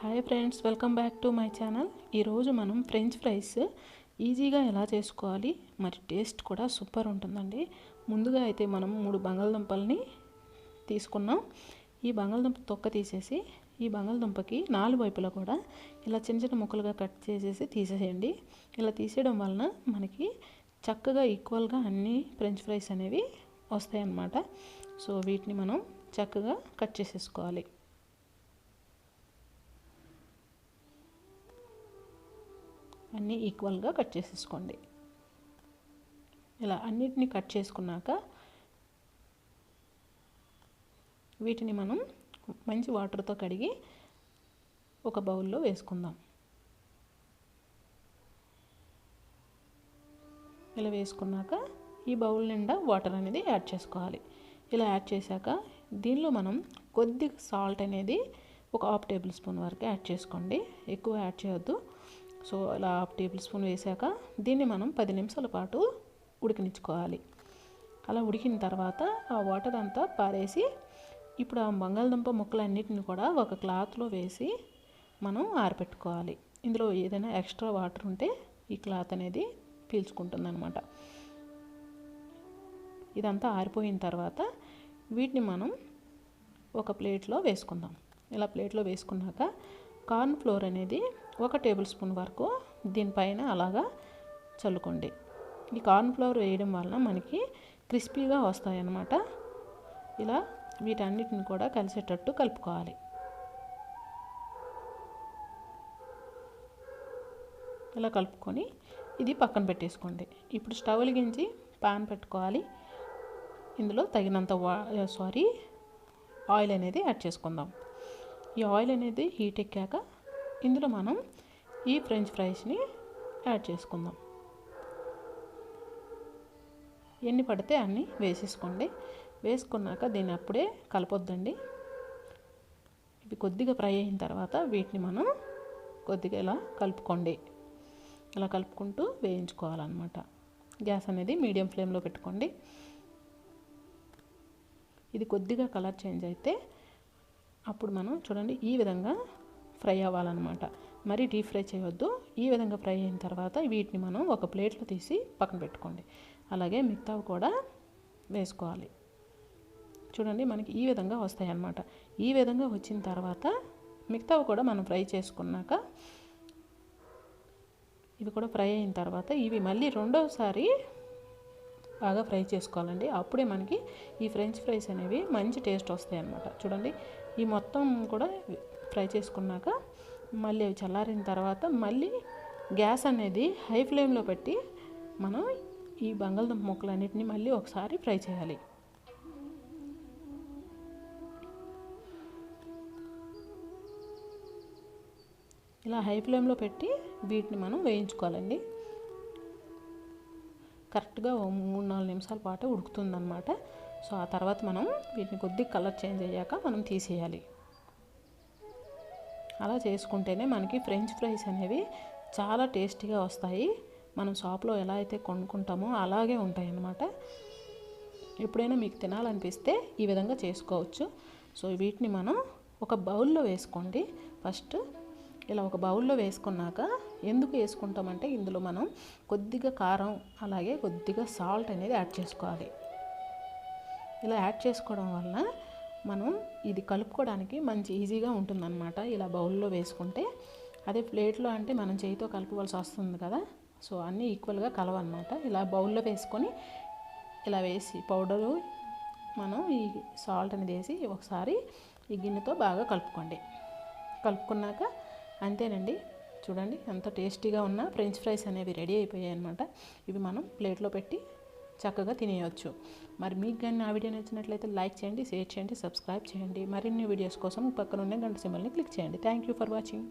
Hi friends, welcome back to my channel. ఈరోజు మనం French fries ఈజీగా ఎలా చేసుకోవాలి, మరి టేస్ట్ కూడా సూపర్ ఉంటుందండి. ముందుగా అయితే మనం 3 బంగాళదుంపల్ని తీసుకున్నాం. ఈ బంగాళదుంప తొక్క తీసేసి ఈ బంగాళదుంపకి 4 వైపులా కూడా ఇలా చిన్న చిన్న ముక్కలుగా కట్ చేసేసి తీసేయండి. ఇలా తీసేయడం వలన మనకి చక్కగా ఈక్వల్గా అన్ని ఫ్రెంచ్ ఫ్రైస్ అనేవి వస్తాయి అన్నమాట. సో వీటిని మనం చక్కగా కట్ చేసేసుకోవాలి. అన్నీ ఈక్వల్గా కట్ చేసేసుకోండి. ఇలా అన్నిటినీ కట్ చేసుకున్నాక వీటిని మనం మంచి వాటర్తో కడిగి ఒక బౌల్లో వేసుకుందాం. ఇలా వేసుకున్నాక ఈ బౌల్ నిండా వాటర్ అనేది యాడ్ చేసుకోవాలి. ఇలా యాడ్ చేశాక దీనిలో మనం కొద్దిగా సాల్ట్ అనేది ఒక 1/2 టేబుల్ స్పూన్ వరకు యాడ్ చేసుకోండి. ఎక్కువ యాడ్ చేయొద్దు. సో ఇలా 1/2 టేబుల్ స్పూన్ వేసాక దీన్ని మనం 10 నిమిషాల పాటు ఉడికించుకోవాలి. అలా ఉడికిన తర్వాత ఆ వాటర్ అంతా పారేసి ఇప్పుడు ఆ బంగాళదుంప ముక్కలన్నిటిని కూడా ఒక క్లాత్లో వేసి మనం ఆరబెట్టుకోవాలి. ఇందులో ఏదైనా ఎక్స్ట్రా వాటర్ ఉంటే ఈ క్లాత్ అనేది పీల్చుకుంటుందన్నమాట. ఇదంతా ఆరిపోయిన తర్వాత వీటిని మనం ఒక ప్లేట్లో వేసుకుందాం. ఇలా ప్లేట్లో వేసుకున్నాక కార్న్ ఫ్లోర్ అనేది 1 టేబుల్ స్పూన్ వరకు దీనిపైన అలాగా చల్లుకోండి. ఈ కార్న్ ఫ్లోర్ వేయడం వలన మనకి క్రిస్పీగా వస్తాయి అన్నమాట. ఇలా వీటన్నిటిని కూడా కలిసేటట్టు కలుపుకోవాలి. ఇలా కలుపుకొని ఇది పక్కన పెట్టేసుకోండి. ఇప్పుడు స్టవ్ వెలిగించి పాన్ పెట్టుకోవాలి. ఇందులో తగినంత ఆయిల్ అనేది యాడ్ చేసుకుందాం. ఈ ఆయిల్ అనేది హీట్ ఎక్కాక ఇందులో మనం ఈ ఫ్రెంచ్ ఫ్రైస్ని యాడ్ చేసుకుందాం. ఎన్ని పడితే అన్ని వేసేసుకోండి. వేసుకున్నాక దీన్ని అప్పుడే కలపొద్దండి. ఇవి కొద్దిగా ఫ్రై అయిన తర్వాత వీటిని మనం కొద్దిగా ఇలా కలుపుకోండి. ఇలా కలుపుకుంటూ వేయించుకోవాలన్నమాట. గ్యాస్ అనేది మీడియం ఫ్లేమ్లో పెట్టుకోండి. ఇది కొద్దిగా కలర్ చేంజ్ అయితే అప్పుడు మనం చూడండి ఈ విధంగా ఫ్రై అవ్వాలన్నమాట. మరి డీప్ ఫ్రై చేయవద్దు. ఈ విధంగా ఫ్రై అయిన తర్వాత వీటిని మనం ఒక ప్లేట్లో తీసి పక్కన పెట్టుకోండి. అలాగే మిగతావి కూడా వేసుకోవాలి. చూడండి మనకి ఈ విధంగా వస్తాయి అన్నమాట. ఈ విధంగా వచ్చిన తర్వాత మిగతావి కూడా మనం ఫ్రై చేసుకున్నాక ఇవి కూడా ఫ్రై అయిన తర్వాత ఇవి మళ్ళీ రెండోసారి బాగా ఫ్రై చేసుకోవాలండి. అప్పుడే మనకి ఈ ఫ్రెంచ్ ఫ్రైస్ అనేవి మంచి టేస్ట్ వస్తాయి అన్నమాట. చూడండి ఈ మొత్తం కూడా ఫ్రై చేసుకున్నాక మళ్ళీ అవి చల్లారిన తర్వాత మళ్ళీ గ్యాస్ అనేది హై ఫ్లేమ్లో పెట్టి మనం ఈ బంగాళదుంప ముక్కలన్నిటిని మళ్ళీ ఒకసారి ఫ్రై చేయాలి. ఇలా హై ఫ్లేమ్లో పెట్టి వీటిని మనం వేయించుకోవాలండి. కరెక్ట్గా 3-4 నిమిషాల పాటు ఉడుకుతుందన్నమాట. సో ఆ తర్వాత మనం వీటిని కొద్దిగా కలర్ చేంజ్ అయ్యాక మనం తీసేయాలి. అలా చేసుకుంటేనే మనకి ఫ్రెంచ్ ఫ్రైస్ అనేవి చాలా టేస్టీగా వస్తాయి. మనం షాప్లో ఎలా అయితే కొనుక్కుంటామో అలాగే ఉంటాయి అన్నమాట. ఎప్పుడైనా మీకు తినాలనిపిస్తే ఈ విధంగా చేసుకోవచ్చు. సో వీటిని మనం ఒక బౌల్లో వేసుకోండి. ఫస్ట్ ఇలా ఒక బౌల్లో వేసుకున్నాక ఎందుకు వేసుకుంటామంటే ఇందులో మనం కొద్దిగా కారం అలాగే కొద్దిగా సాల్ట్ అనేది యాడ్ చేసుకోవాలి. ఇలా యాడ్ చేసుకోవడం వల్ల మనం ఇది కలుపుకోవడానికి మంచి ఈజీగా ఉంటుందన్నమాట. ఇలా బౌల్లో వేసుకుంటే అదే ప్లేట్లో అంటే మనం చేయితో కలుపుకోవాల్సి వస్తుంది కదా. సో అన్నీ ఈక్వల్గా కలవన్నమాట. ఇలా బౌల్లో వేసుకొని ఇలా వేసి పౌడరు మనం ఈ సాల్ట్ అనేది వేసి ఒకసారి ఈ గిన్నెతో బాగా కలుపుకోండి. కలుపుకున్నాక అంతేనండి. చూడండి ఎంత టేస్టీగా ఉన్న ఫ్రెంచ్ ఫ్రైస్ అనేవి రెడీ అయిపోయాయి అన్నమాట. ఇవి మనం ప్లేట్లో పెట్టి చక్కగా తినేయచ్చు. మరి మీకు కానీ నా వీడియో నచ్చినట్లయితే లైక్ చేయండి, షేర్ చేయండి, సబ్స్క్రైబ్ చేయండి. మరిన్ని వీడియోస్ కోసం పక్కన ఉన్న గంట సింబల్ని క్లిక్ చేయండి. Thank you for watching.